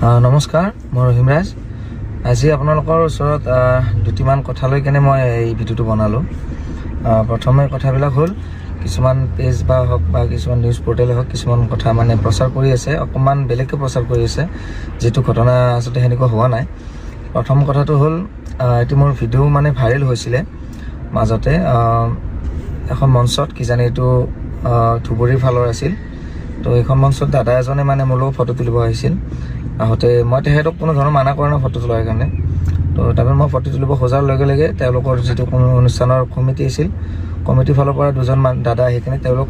নমস্কাৰ, মই ৰহিমৰাজ। আজি আপোনালোকৰ ওচৰত দুটিমান কথা লৈ কেনে মই এই ভিডিঅ'টো বনালোঁ। প্ৰথমে কথাবিলাক হ'ল কিছুমান পেজ বা হওক বা কিছুমান নিউজ পৰ্টেলে হওক কিছুমান কথা মানে প্ৰচাৰ কৰি আছে, অকণমান বেলেগকৈ প্ৰচাৰ কৰি আছে, যিটো ঘটনা আচলতে সেনেকুৱা হোৱা নাই। প্ৰথম কথাটো হ'ল এইটো মোৰ ভিডিঅ' মানে ভাইৰেল হৈছিলে মাজতে এখন মঞ্চত, কিজানি এইটো ধুবুৰীৰ ফালৰ আছিল। তো এইখন মঞ্চত দাদা এজনে মানে মোৰ লগত ফটো তুলিব আহিছিল। আহোঁতে মই তেখেতক কোনো ধৰণৰ মানা কৰা নাই ফটো তোলাৰ কাৰণে। তো তাৰপিছত মই ফটো তুলিব খোজাৰ লগে লগে তেওঁলোকৰ যিটো কোনো অনুষ্ঠানৰ কমিটি আছিল, কমিটিৰ ফালৰ পৰা দুজন দাদা আহি কিনে তেওঁক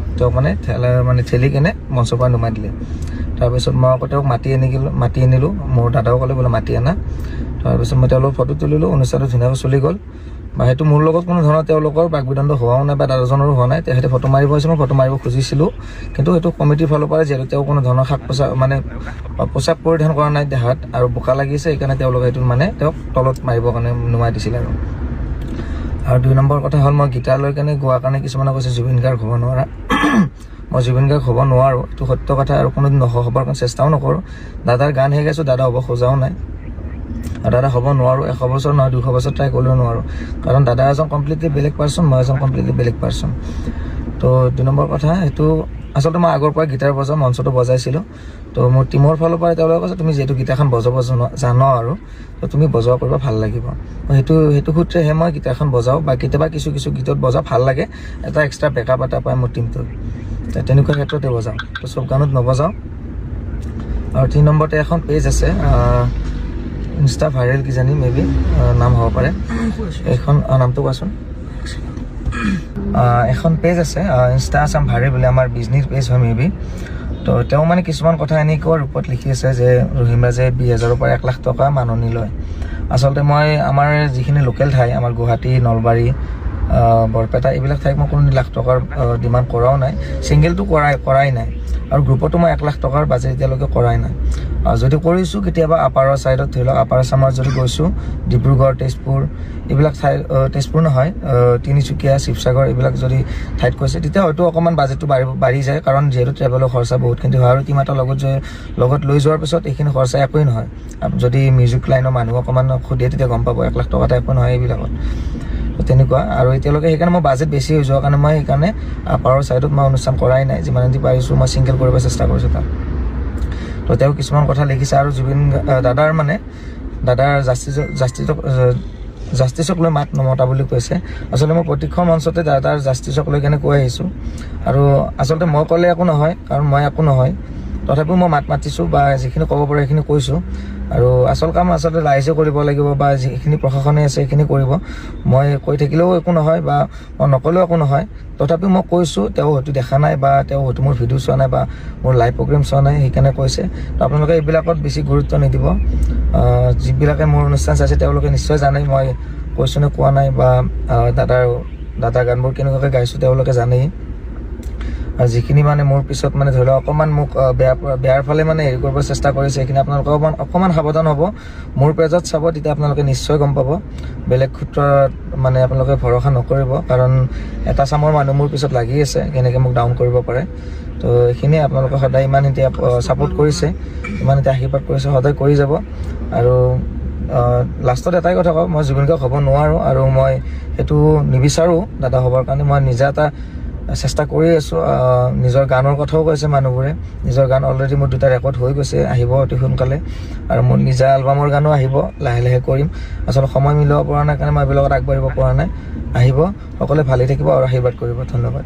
ঠেলি কিনে মঞ্চৰ পৰা নমাই দিলে। তাৰপিছত মই আকৌ তেওঁক মাতি আনিলোঁ, মোৰ দাদাও ক'লে বোলে মাতি আনা। তাৰপিছত মই তেওঁলোকৰ ফটো তুলিলোঁ, অনুষ্ঠানটো ধুনীয়াকৈ চলি গ'ল। বা সেইটো মোৰ লগত কোনো ধৰণৰ তেওঁলোকৰ বাকবিতণ্ড হোৱাও নাই বা দাদাজনৰো হোৱা নাই। তেখেতে ফটো মাৰিব আহিছে, মই ফটো মাৰিব খুজিছিলোঁ, কিন্তু এইটো কমিটিৰ ফালৰ পৰা যিহেতু তেওঁ কোনো ধৰণৰ পোচাক পৰিধান কৰা নাই দেহাত আৰু বোকা লাগিছে, সেইকাৰণে তেওঁলোকে এইটো তেওঁক তলত মাৰিবৰ কাৰণে নমাই দিছিল। আৰু 2 নম্বৰ কথা হ'ল, মই গীটাৰ লৈ কেনে গোৱাৰ কাৰণে কিছুমানে কৈছে জুবিন গাৰ্গ হ'ব নোৱাৰা। মই জুবিন গাৰ্গ হ'ব নোৱাৰোঁ, এইটো সত্য কথা, আৰু কোনোদিন হ'বৰ কাৰণে চেষ্টাও নকৰোঁ। দাদাৰ গান হে গাইছোঁ, দাদা হ'ব খোজাও নাই। আৰু দাদা হ'ব নোৱাৰোঁ, 100 বছৰ নহয় 200 বছৰ ট্ৰাই কৰিলেও নোৱাৰোঁ, কাৰণ দাদা এজন কমপ্লিটলি বেলেগ পাৰ্চন, মই এজন কমপ্লিটলি বেলেগ পাৰ্চন। তো 2 নম্বৰ কথা, সেইটো আচলতে মই আগৰ পৰা গীটাৰ বজাওঁ, মঞ্চটো বজাইছিলোঁ। তো মোৰ টিমৰ ফালৰ পৰা তেওঁলোকে কৈছে তুমি যিহেতু গীটাৰখন বজাব জানো আৰু তো তুমি বজাব পাৰিবা, ভাল লাগিব। সেইটো সূত্ৰেহে মই গীটাৰখন বজাওঁ, বা কেতিয়াবা কিছু গীতত বজাওঁ, ভাল লাগে, এটা এক্সট্ৰা বেকআপ এটা পায় মোৰ টিমটোত, তেনেকুৱা ক্ষেত্ৰতে বজাওঁ। তো চব গানত নবজাওঁ। আৰু 3 নম্বৰতে এখন পেজ আছে, ইনষ্টা ভাইৰেল কিজানি মেবি নাম হ'ব পাৰে, এইখন নামটো কোৱাচোন। এখন পেজ আছে ইনষ্টা আছাম ভাইৰেল বুলি, আমাৰ বিজনেছ পেজ হয় মেবি। তো তেওঁ কিছুমান কথা এনেকুৱা ৰূপত লিখি আছে যে ৰহিমৰাজে 20,000ৰ পৰা 1 লাখ টকা মাননি লয়। আচলতে মই আমাৰ যিখিনি লোকেল ঠাই, আমাৰ গুৱাহাটী, নলবাৰী, বৰপেটা, এইবিলাক ঠাইত মই কোনো লাখ টকাৰ ডিমাণ্ড কৰাও নাই, ছিংগেলটো কৰাই নাই, আৰু গ্ৰুপতো মই 1 লাখ টকাৰ বাজেট এতিয়ালৈকে কৰাই নাই। যদি কৰিছোঁ কেতিয়াবা আপাৰৰ ছাইডত, ধৰি লওক আপাৰ আছামত যদি গৈছোঁ, ডিব্ৰুগড়, তেজপুৰ, এইবিলাক ঠাই, তেজপুৰ নহয়, তিনিচুকীয়া, শিৱসাগৰ, এইবিলাক যদি ঠাইত কৈছে, তেতিয়া হয়তো অকণমান বাজেটটো বাঢ়ি যায়, কাৰণ যিহেতু ট্ৰেভেলৰ খৰচা বহুতখিনি হয়, আৰু টিম এটা লগত লৈ যোৱাৰ পিছত এইখিনি খৰচা একোৱেই নহয়। যদি মিউজিক লাইনৰ মানুহ অকণমান সুধে তেতিয়া গম পাব 1 লাখ টকা একো নহয় এইবিলাকত। তেনেকুৱা, আৰু এতিয়ালৈকে সেইকাৰণে মই বাজেট বেছি হৈ যোৱাৰ কাৰণে মই সেইকাৰণে আপাৰৰ ছাইডত মই অনুষ্ঠান কৰাই নাই, যিমানদি পাৰিছোঁ মই ছিংগল কৰিব চেষ্টা কৰিছোঁ তাত। তো তেওঁ কিছুমান কথা লিখিছে, আৰু জুবিন দাদাৰ জাষ্টিছক লৈ মাত নমতা বুলি কৈছে। আচলতে মই প্ৰত্যেকখন মঞ্চতে দাদাৰ জাষ্টিছক লৈ কেনে কৈ আহিছোঁ, আৰু আচলতে মই ক'লে একো নহয়, কাৰণ মই একো নহয়, তথাপিও মই মাতিছোঁ, বা যিখিনি ক'ব পাৰোঁ সেইখিনি কৈছোঁ। আৰু আচল কাম আচলতে ৰাইজে কৰিব লাগিব, বা যিখিনি প্ৰশাসনে আছে সেইখিনি কৰিব। মই কৈ থাকিলেও একো নহয়, বা মই নক'লেও একো নহয়, তথাপিও মই কৈছোঁ। তেওঁ হয়তো দেখা নাই, বা তেওঁ হয়তো মোৰ ভিডিঅ' চোৱা নাই, বা মোৰ লাইভ প্ৰগ্ৰেম চোৱা নাই, সেইকাৰণে কৈছে। তো আপোনালোকে এইবিলাকত বেছি গুৰুত্ব নিদিব। যিবিলাকে মোৰ অনুষ্ঠান চাইছে তেওঁলোকে নিশ্চয় জানে মই কৈছোঁ নে কোৱা নাই, বা দাদাৰ গানবোৰ কেনেকুৱাকৈ গাইছোঁ তেওঁলোকে জানেই। আৰু যিখিনি মোৰ পিছত ধৰি লওক অকণমান মোক বেয়াৰ ফালে হেৰি কৰিব চেষ্টা কৰিছে, সেইখিনি আপোনালোকে অকণমান সাৱধান হ'ব। মোৰ পেজত চাব, তেতিয়া আপোনালোকে নিশ্চয় গম পাব। বেলেগ ক্ষেত্ৰত আপোনালোকে ভৰসা নকৰিব, কাৰণ এটা চামৰ মানুহ মোৰ পিছত লাগি আছে, কেনেকৈ মোক ডাউন কৰিব পাৰে। তো এইখিনিয়ে, আপোনালোকে সদায় ইমান এতিয়া ছাপোৰ্ট কৰিছে, ইমান এতিয়া আশীৰ্বাদ কৰিছে, সদায় কৰি যাব। আৰু লাষ্টত এটাই কথা কওঁ, মই জুবিন গাৰ্গ হ'ব নোৱাৰোঁ, আৰু মই সেইটো নিবিচাৰোঁ দাদা হ'বৰ কাৰণে। মই নিজে এটা চেষ্টা কৰি আছোঁ। নিজৰ গানৰ কথাও কৈছে মানুহবোৰে, নিজৰ গান অলৰেডি মোৰ 2টা ৰেকৰ্ড হৈ গৈছে, আহিব অতি সোনকালে। আৰু মোৰ নিজা এলবামৰ গানো আহিব, লাহে লাহে কৰিম। আচলতে সময় মিলাব পৰা নাই কাৰণে মই এইবিলাকত আগবাঢ়িব পৰা নাই। আহিব, সকলোৱে ভালেই থাকিব আৰু আশীৰ্বাদ কৰিব। ধন্যবাদ।